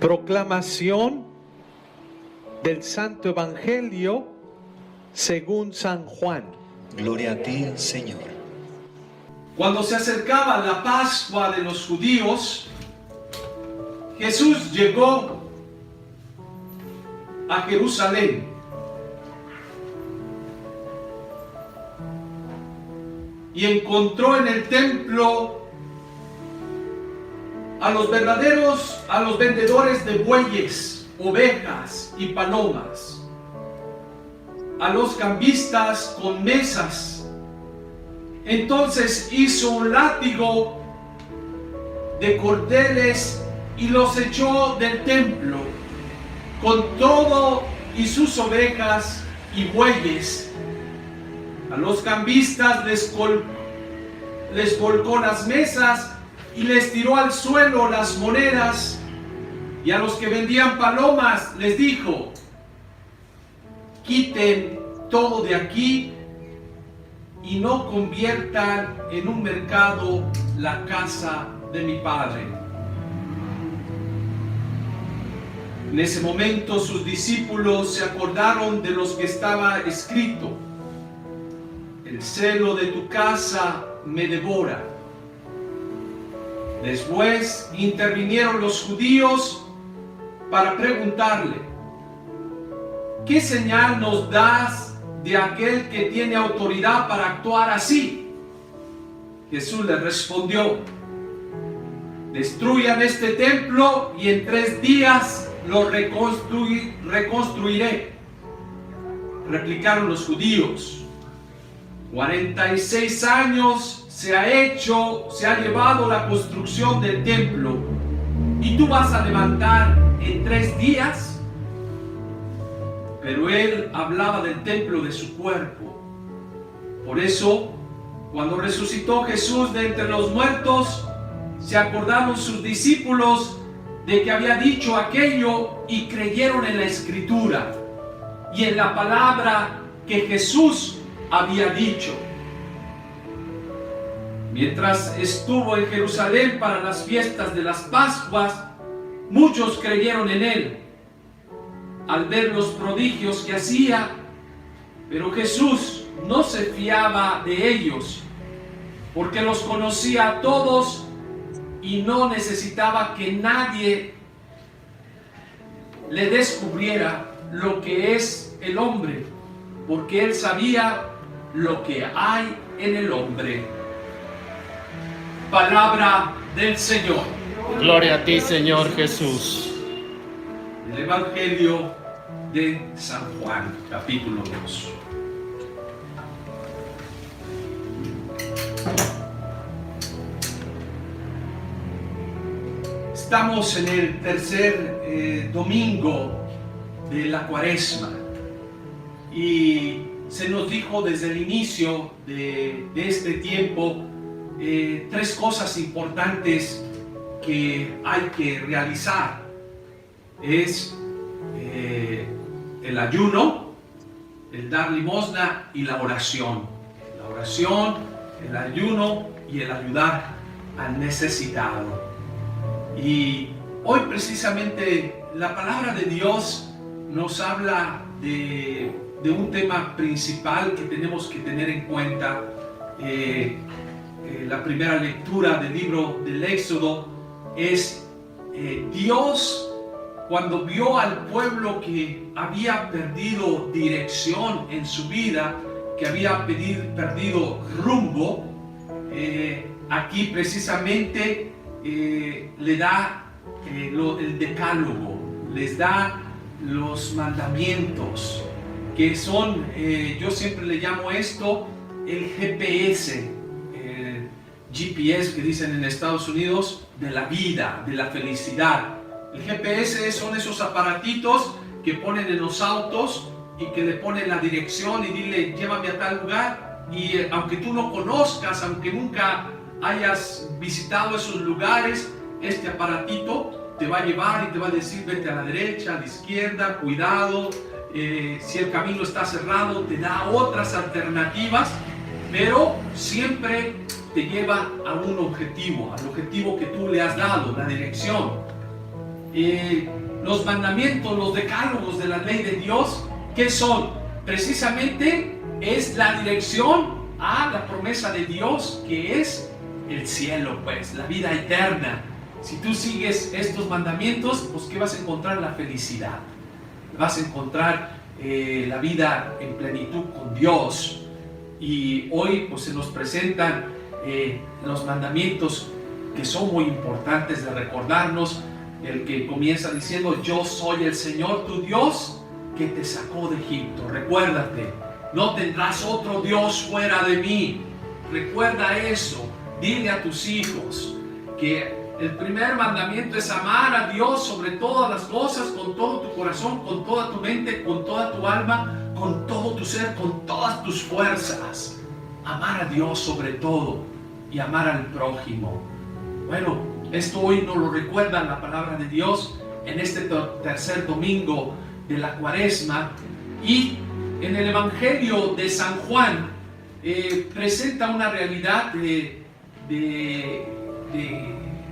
Proclamación del Santo Evangelio según San Juan. Gloria a ti, Señor. Cuando se acercaba la Pascua de los judíos, Jesús llegó a Jerusalén. Y encontró en el templo a los vendedores de bueyes, ovejas y palomas, a los cambistas con mesas. Entonces hizo un látigo de cordeles y los echó del templo, con todo y sus ovejas y bueyes. A los cambistas les volcó las mesas y les tiró al suelo las monedas, y a los que vendían palomas les dijo: quiten todo de aquí y no conviertan en un mercado la casa de mi Padre. En ese momento sus discípulos se acordaron de los que estaba escrito: el celo de tu casa me devora. Después intervinieron los judíos para preguntarle: ¿qué señal nos das de aquel que tiene autoridad para actuar así? Jesús les respondió: destruyan este templo y en 3 días lo reconstruiré. Replicaron los judíos: 46 años se ha llevado la construcción del templo, ¿y tú vas a levantar en 3 días? Pero él hablaba del templo de su cuerpo. Por eso, cuando resucitó Jesús de entre los muertos, se acordaron sus discípulos de que había dicho aquello y creyeron en la Escritura y en la palabra que Jesús había dicho. Mientras estuvo en Jerusalén para las fiestas de las Pascuas, muchos creyeron en él al ver los prodigios que hacía, pero Jesús no se fiaba de ellos, porque los conocía a todos y no necesitaba que nadie le descubriera lo que es el hombre, porque él sabía lo que hay en el hombre. Palabra del Señor. Gloria a ti, Señor Jesús. El Evangelio de San Juan, capítulo 2. Estamos en el tercer domingo de la Cuaresma y se nos dijo desde el inicio de este tiempo 3 cosas importantes que hay que realizar. Es el ayuno, el dar limosna y la oración. La oración, el ayuno y el ayudar al necesitado. Y hoy precisamente la palabra de Dios nos habla de un tema principal que tenemos que tener en cuenta. La primera lectura del libro del Éxodo es Dios, cuando vio al pueblo que había perdido dirección en su vida, que había perdido rumbo, aquí precisamente le da el decálogo, les da los mandamientos, que son, yo siempre le llamo esto el GPS, GPS que dicen en Estados Unidos, de la vida, de la felicidad. El GPS son esos aparatitos que ponen en los autos y que le ponen la dirección y dile: llévame a tal lugar, y aunque tú no conozcas, aunque nunca hayas visitado esos lugares, este aparatito te va a llevar y te va a decir: vete a la derecha, a la izquierda, cuidado, si el camino está cerrado, te da otras alternativas, pero siempre te lleva a un objetivo, al objetivo que tú le has dado, la dirección. los mandamientos, los decálogos de la ley de Dios, ¿qué son? Precisamente es la dirección a la promesa de Dios, que es el cielo, pues, la vida eterna. Si tú sigues estos mandamientos, pues ¿qué vas a encontrar? La felicidad. Vas a encontrar la vida en plenitud con Dios. Y hoy pues se nos presentan los mandamientos que son muy importantes de recordarnos. El que comienza diciendo: yo soy el Señor tu Dios que te sacó de Egipto. Recuérdate, no tendrás otro Dios fuera de mí. Recuerda eso. Dile a tus hijos que el primer mandamiento es amar a Dios sobre todas las cosas, con todo tu corazón, con toda tu mente, con toda tu alma, con todo tu ser, con todas tus fuerzas. Amar a Dios sobre todo y amar al prójimo. Bueno, esto hoy nos lo recuerda la palabra de Dios en este tercer domingo de la Cuaresma, y en el Evangelio de San Juan presenta una realidad de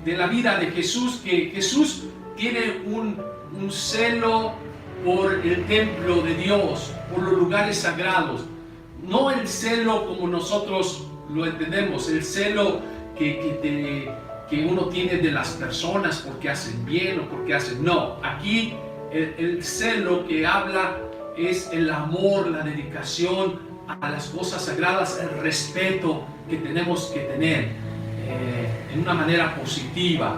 la vida de Jesús, que Jesús tiene un celo por el templo de Dios, por los lugares sagrados. No el celo como nosotros lo entendemos, el celo que uno tiene de las personas porque hacen bien o porque hacen... No, aquí el celo que habla es el amor, la dedicación a las cosas sagradas, el respeto que tenemos que tener en una manera positiva.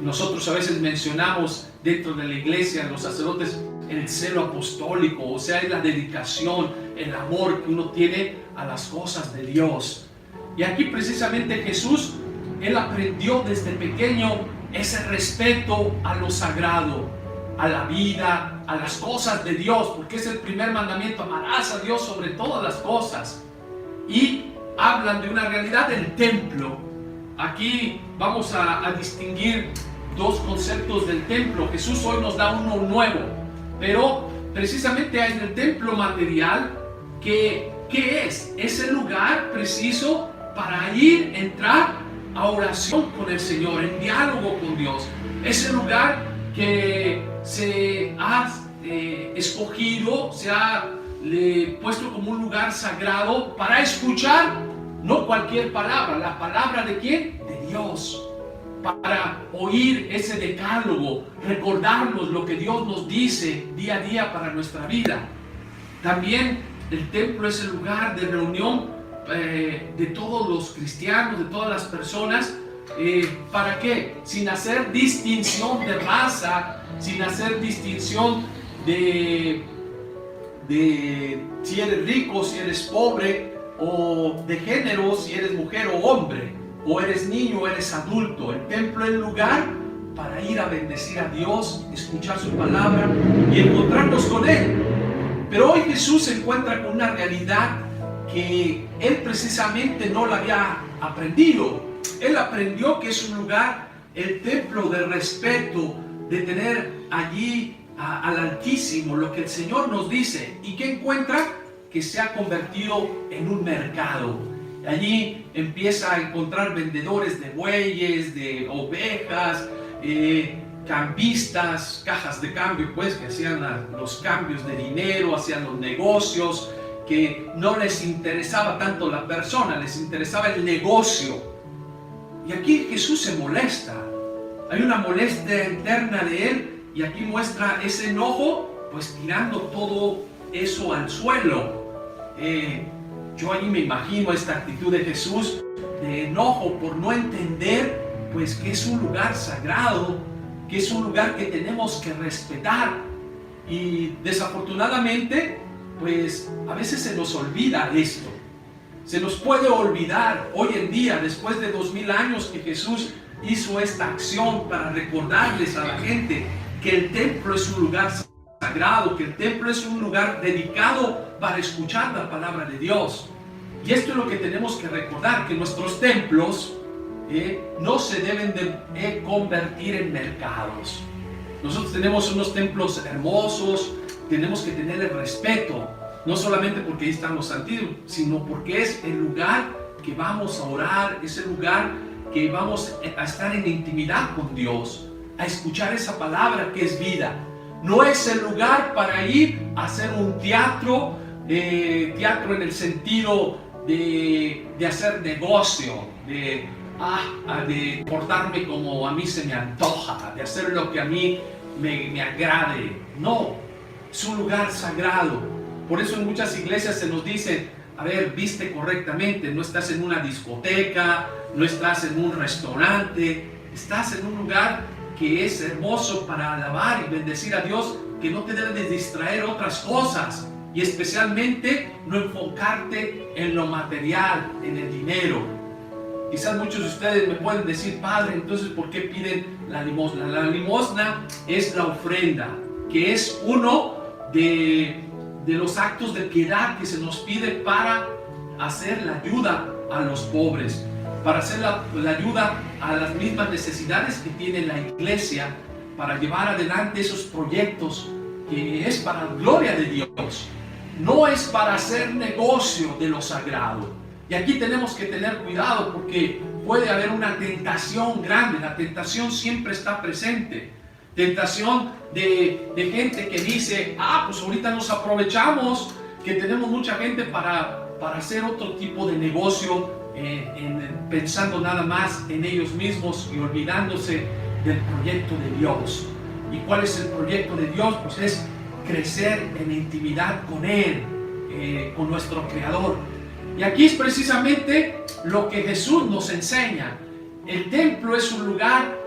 Nosotros a veces mencionamos dentro de la iglesia, los sacerdotes, el celo apostólico, o sea, es la dedicación, el amor que uno tiene a las cosas de Dios. Y aquí precisamente Jesús, Él aprendió desde pequeño ese respeto a lo sagrado, a la vida, a las cosas de Dios, porque es el primer mandamiento: amarás a Dios sobre todas las cosas. Y hablan de una realidad del templo. Aquí vamos a distinguir dos conceptos del templo. Jesús hoy nos da uno nuevo, pero precisamente hay el templo material, que es ese lugar preciso para ir, entrar a oración con el Señor, en diálogo con Dios. Ese lugar que se ha escogido, se ha puesto como un lugar sagrado para escuchar no cualquier palabra. ¿La palabra de quién? De Dios. Para oír ese decálogo, recordarnos lo que Dios nos dice día a día para nuestra vida. También el templo es el lugar de reunión de todos los cristianos, de todas las personas. ¿Para qué? Sin hacer distinción de raza, sin hacer distinción de si eres rico, si eres pobre, o de género, si eres mujer o hombre, o eres niño o eres adulto. El templo es el lugar para ir a bendecir a Dios, escuchar su palabra y encontrarnos con Él. Pero hoy Jesús se encuentra con una realidad que Él precisamente no la había aprendido. Él aprendió que es un lugar, el templo, de respeto, de tener allí al Altísimo, lo que el Señor nos dice. ¿Y qué encuentra? Que se ha convertido en un mercado. Allí empieza a encontrar vendedores de bueyes, de ovejas, cambistas, cajas de cambio, pues, que hacían los cambios de dinero, hacían los negocios, que no les interesaba tanto la persona, les interesaba el negocio. Y aquí Jesús se molesta. Hay una molestia interna de Él, y aquí muestra ese enojo, pues tirando todo eso al suelo. Yo ahí me imagino esta actitud de Jesús de enojo por no entender pues que es un lugar sagrado, que es un lugar que tenemos que respetar. Y desafortunadamente pues a veces se nos olvida esto. Se nos puede olvidar hoy en día, después de 2000 años que Jesús hizo esta acción para recordarles a la gente que el templo es un lugar sagrado, que el templo es un lugar dedicado para escuchar la palabra de Dios. Y esto es lo que tenemos que recordar, que nuestros templos no se deben de convertir en mercados. Nosotros tenemos unos templos hermosos, tenemos que tener el respeto, no solamente porque ahí están los santos, sino porque es el lugar que vamos a orar, es el lugar que vamos a estar en intimidad con Dios. a escuchar esa palabra que es vida. No es el lugar para ir a hacer un teatro, teatro en el sentido de hacer negocio, de portarme como a mí se me antoja, de hacer lo que a mí me agrade. No, es un lugar sagrado. Por eso en muchas iglesias se nos dice, a ver, viste correctamente, no estás en una discoteca, no estás en un restaurante, estás en un lugar que es hermoso para alabar y bendecir a Dios, que no te debe de distraer otras cosas, y especialmente no enfocarte en lo material, en el dinero. Quizás muchos de ustedes me pueden decir, Padre, entonces ¿por qué piden la limosna? La limosna es la ofrenda, que es uno de los actos de piedad que se nos pide para hacer la ayuda a los pobres, para hacer la ayuda a las mismas necesidades que tiene la iglesia, para llevar adelante esos proyectos que es para la gloria de Dios. No es para hacer negocio de lo sagrado. Y aquí tenemos que tener cuidado porque puede haber una tentación grande. La tentación siempre está presente. Tentación de gente que dice, pues ahorita nos aprovechamos que tenemos mucha gente para hacer otro tipo de negocio, pensando nada más en ellos mismos y olvidándose del proyecto de Dios. ¿Y cuál es el proyecto de Dios? Pues es crecer en intimidad con Él, con nuestro Creador. Y aquí es precisamente lo que Jesús nos enseña. El templo es un lugar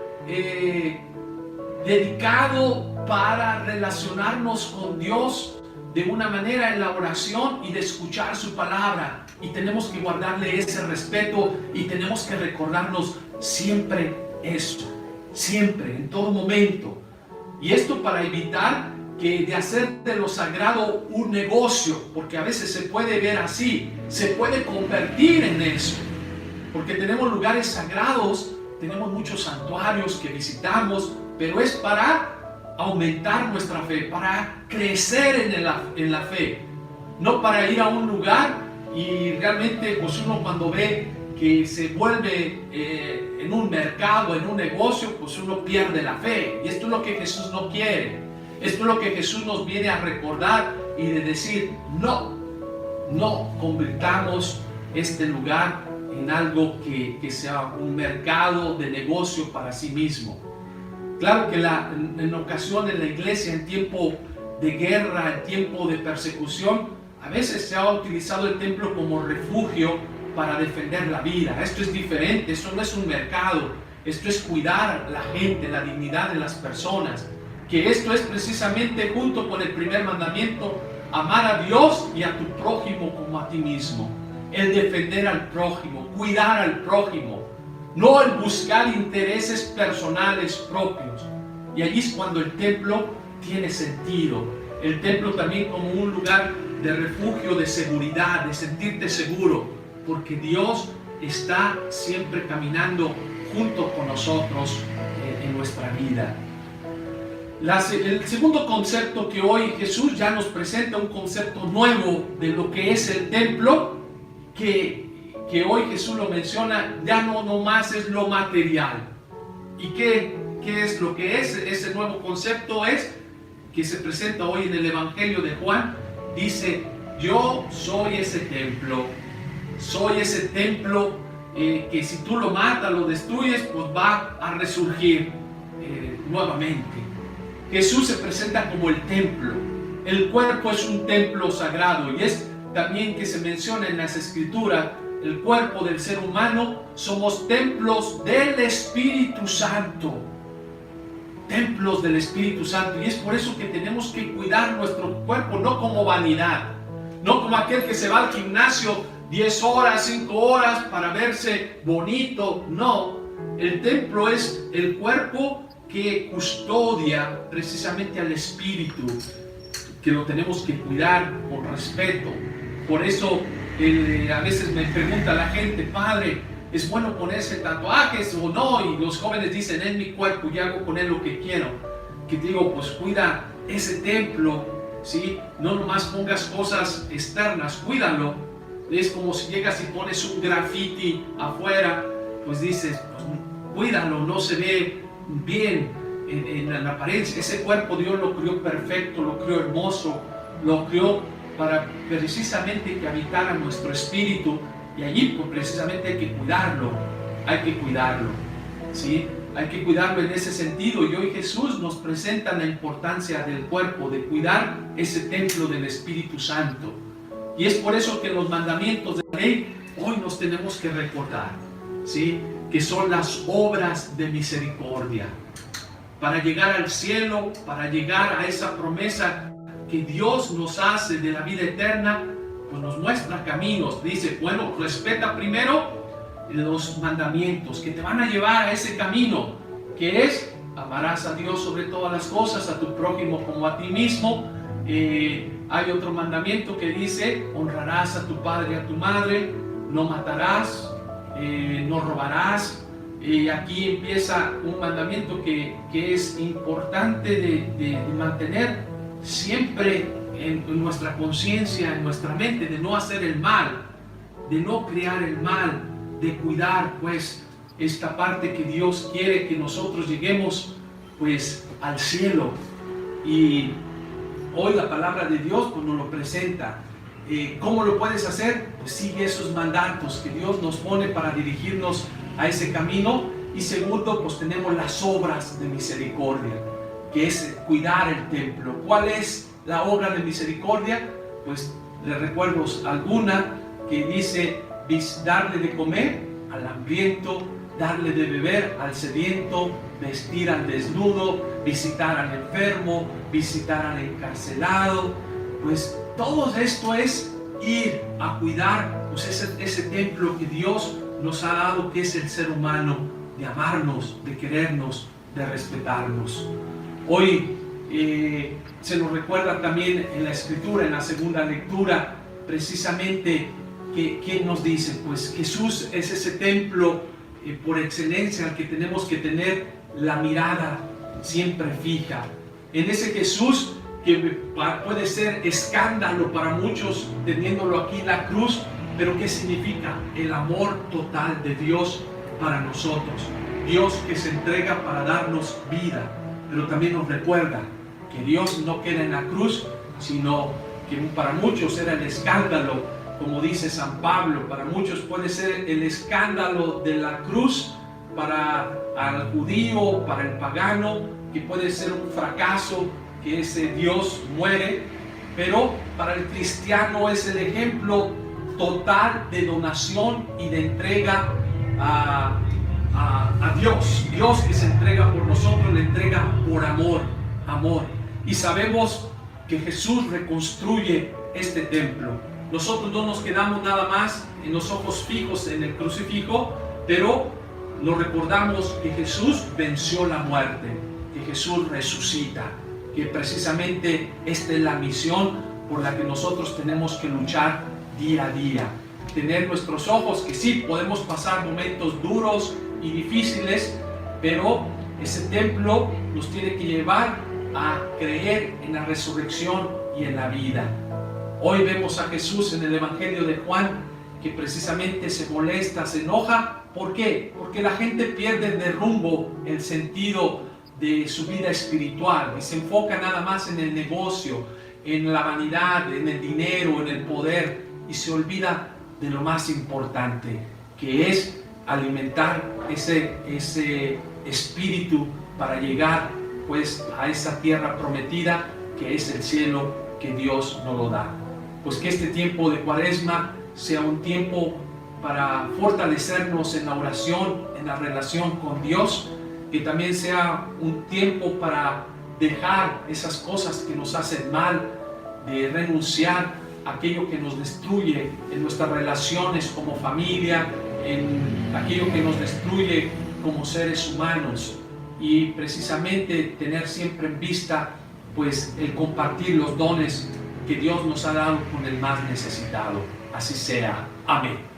dedicado para relacionarnos con Dios de una manera en la oración y de escuchar su palabra. Y tenemos que guardarle ese respeto y tenemos que recordarnos siempre eso, siempre, en todo momento. Y esto para evitar que de hacer de lo sagrado un negocio, porque a veces se puede ver así, se puede convertir en eso, porque tenemos lugares sagrados, tenemos muchos santuarios que visitamos, pero es para aumentar nuestra fe, para crecer en la fe, no para ir a un lugar y realmente pues uno cuando ve que se vuelve en un mercado, en un negocio, pues uno pierde la fe. Y esto es lo que Jesús no quiere. Esto es lo que Jesús nos viene a recordar y de decir, no convirtamos este lugar en algo que sea un mercado de negocio para sí mismo. Claro que en ocasiones en la iglesia, en tiempo de guerra, en tiempo de persecución, a veces se ha utilizado el templo como refugio para defender la vida. Esto es diferente, esto no es un mercado, esto es cuidar a la gente, la dignidad de las personas. Que esto es precisamente junto con el primer mandamiento, amar a Dios y a tu prójimo como a ti mismo. El defender al prójimo, cuidar al prójimo, no el buscar intereses personales propios. Y allí es cuando el templo tiene sentido. El templo también como un lugar de refugio, de seguridad, de sentirte seguro, porque Dios está siempre caminando junto con nosotros en nuestra vida. El segundo concepto que hoy Jesús ya nos presenta, un concepto nuevo de lo que es el templo, que hoy Jesús lo menciona, ya no nomás es lo material. ¿Y qué es lo que es? Ese nuevo concepto es que se presenta hoy en el Evangelio de Juan. Dice, yo soy ese templo que si tú lo matas, lo destruyes, pues va a resurgir nuevamente. Jesús se presenta como el templo. El cuerpo es un templo sagrado y es también que se menciona en las Escrituras, el cuerpo del ser humano, somos templos del Espíritu Santo. Templos del Espíritu Santo. Y es por eso que tenemos que cuidar nuestro cuerpo, no como vanidad, no como aquel que se va al gimnasio 10 horas, 5 horas para verse bonito. No, el templo es el cuerpo que custodia precisamente al Espíritu, que lo tenemos que cuidar con respeto. Por eso a veces me pregunta la gente, Padre, ¿es bueno ponerse tatuajes o no? Y los jóvenes dicen, es mi cuerpo y hago con él lo que quiero. Que te digo, pues cuida ese templo, ¿sí? No nomás pongas cosas externas, cuídalo. Es como si llegas y pones un graffiti afuera, pues dices, pues cuídalo, no se ve bien. en la apariencia. Ese cuerpo Dios lo creó perfecto, lo creó hermoso, lo creó para precisamente que habitara nuestro espíritu, y allí pues, precisamente hay que cuidarlo, ¿sí? Hay que cuidarlo en ese sentido, y hoy Jesús nos presenta la importancia del cuerpo, de cuidar ese templo del Espíritu Santo. Y es por eso que los mandamientos de la ley hoy nos tenemos que recordar, ¿sí? Que son las obras de misericordia. Para llegar al cielo, para llegar a esa promesa que Dios nos hace de la vida eterna, pues nos muestra caminos. Dice, bueno, respeta primero los mandamientos que te van a llevar a ese camino, que es, amarás a Dios sobre todas las cosas, a tu prójimo como a ti mismo. Hay otro mandamiento que dice, honrarás a tu padre y a tu madre, no matarás, no robarás. Aquí empieza un mandamiento que es importante de mantener siempre en nuestra conciencia, en nuestra mente, de no hacer el mal, de no crear el mal, de cuidar pues esta parte que Dios quiere que nosotros lleguemos pues al cielo. Y hoy la palabra de Dios pues nos lo presenta. ¿Cómo lo puedes hacer? Pues sigue esos mandatos que Dios nos pone para dirigirnos a ese camino. Y segundo, pues tenemos las obras de misericordia, que es cuidar el templo. ¿Cuál es la obra de misericordia? Pues les recuerdo alguna que dice, darle de comer al hambriento, darle de beber al sediento, vestir al desnudo, visitar al enfermo, visitar al encarcelado. Pues todo esto es ir a cuidar pues ese templo que Dios nos ha dado, que es el ser humano, de amarnos, de querernos, de respetarnos. Hoy se nos recuerda también en la Escritura, en la segunda lectura, precisamente que nos dice, pues Jesús es ese templo por excelencia al que tenemos que tener la mirada siempre fija. En ese Jesús que puede ser escándalo para muchos teniéndolo aquí en la cruz, pero ¿qué significa? El amor total de Dios para nosotros. Dios que se entrega para darnos vida, pero también nos recuerda que Dios no queda en la cruz, sino que para muchos era el escándalo, como dice San Pablo. Para muchos puede ser el escándalo de la cruz, para el judío, para el pagano, que puede ser un fracaso, que ese Dios muere, pero para el cristiano es el ejemplo total de donación y de entrega a Dios. Dios que se entrega por nosotros, le entrega por amor. Y sabemos que Jesús reconstruye este templo. Nosotros no nos quedamos nada más en los ojos fijos en el crucifijo, pero nos recordamos que Jesús venció la muerte, que Jesús resucita, que precisamente esta es la misión por la que nosotros tenemos que luchar día a día. Tener nuestros ojos, que sí, podemos pasar momentos duros y difíciles, pero ese templo nos tiene que llevar a creer en la resurrección y en la vida. Hoy vemos a Jesús en el Evangelio de Juan, que precisamente se molesta, se enoja. ¿Por qué? Porque la gente pierde de rumbo el sentido de su vida espiritual y se enfoca nada más en el negocio, en la vanidad, en el dinero, en el poder, y se olvida de lo más importante, que es alimentar ese espíritu para llegar pues a esa tierra prometida que es el cielo que Dios nos lo da. Pues que este tiempo de Cuaresma sea un tiempo para fortalecernos en la oración, en la relación con Dios, que también sea un tiempo para dejar esas cosas que nos hacen mal, de renunciar a aquello que nos destruye en nuestras relaciones como familia, en aquello que nos destruye como seres humanos, y precisamente tener siempre en vista pues el compartir los dones que Dios nos ha dado con el más necesitado. Así sea. Amén.